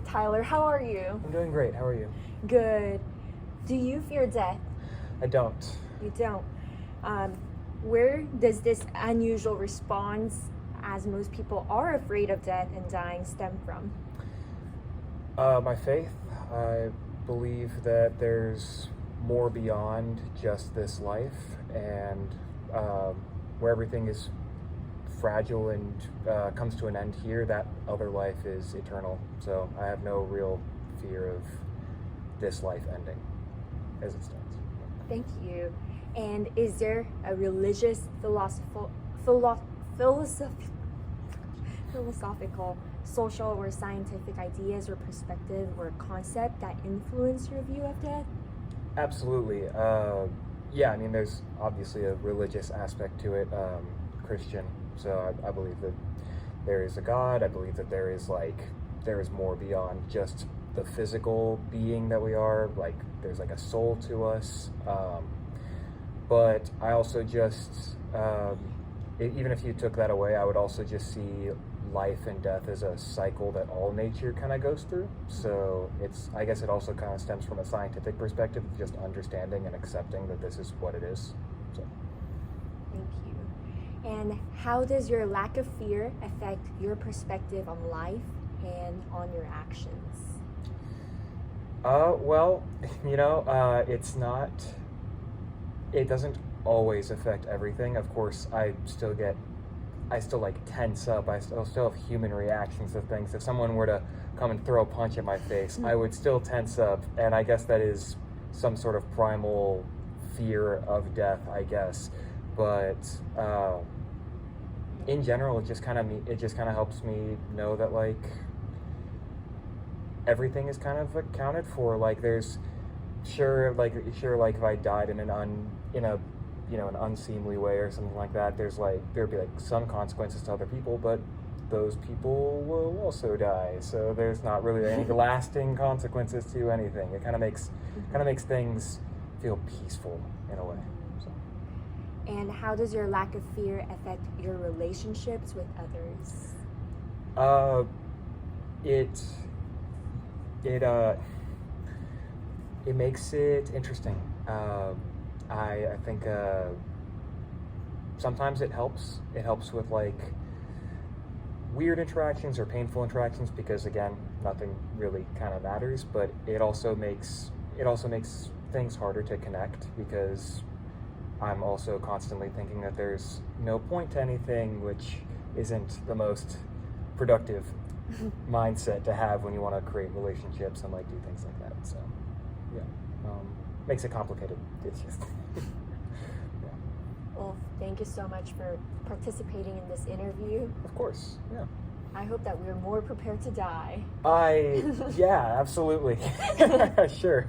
Tyler. How are you? I'm doing great. How are you? Good. Do you fear death? I don't. You don't. Where does this unusual response, as most people are afraid of death and dying, stem from? My faith. I believe that there's more beyond just this life, and where everything is fragile and comes to an end here, that other life is eternal. So I have no real fear of this life ending as it stands. Thank you. And is there a religious, philosophical, social, or scientific ideas or perspective or concept that influence your view of death? Absolutely. Yeah, I mean, there's obviously a religious aspect to it, Christian. So I believe that there is a God. I believe that there is more beyond just the physical being that we are. Like, there's like a soul to us. But I also just, even if you took that away, I would also just see life and death as a cycle that all nature kind of goes through. So I guess it also kind of stems from a scientific perspective, just understanding and accepting that this is what it is. So. Thank you. And how does your lack of fear affect your perspective on life and on your actions? Well, it doesn't always affect everything. Of course, I still like tense up. I still have human reactions to things. If someone were to come and throw a punch at my face, I would still tense up. And I guess that is some sort of primal fear of death, I guess. But in general, it just kind of helps me know that like everything is kind of accounted for. Like there's sure if I died in an unseemly way or something like that, there'd be like some consequences to other people, but those people will also die. So there's not really any lasting consequences to anything. It kind of makes things feel peaceful in a way. So. And how does your lack of fear affect your relationships with others? It makes it interesting. I think sometimes it helps. It helps with like weird interactions or painful interactions because again, nothing really kind of matters. But it also makes things harder to connect because I'm also constantly thinking that there's no point to anything, which isn't the most productive mindset to have when you want to create relationships and like do things like that. So yeah, makes it complicated. It's just yeah. Well, thank you so much for participating in this interview. Of course, yeah. I hope that we're more prepared to die. Yeah, absolutely. Sure.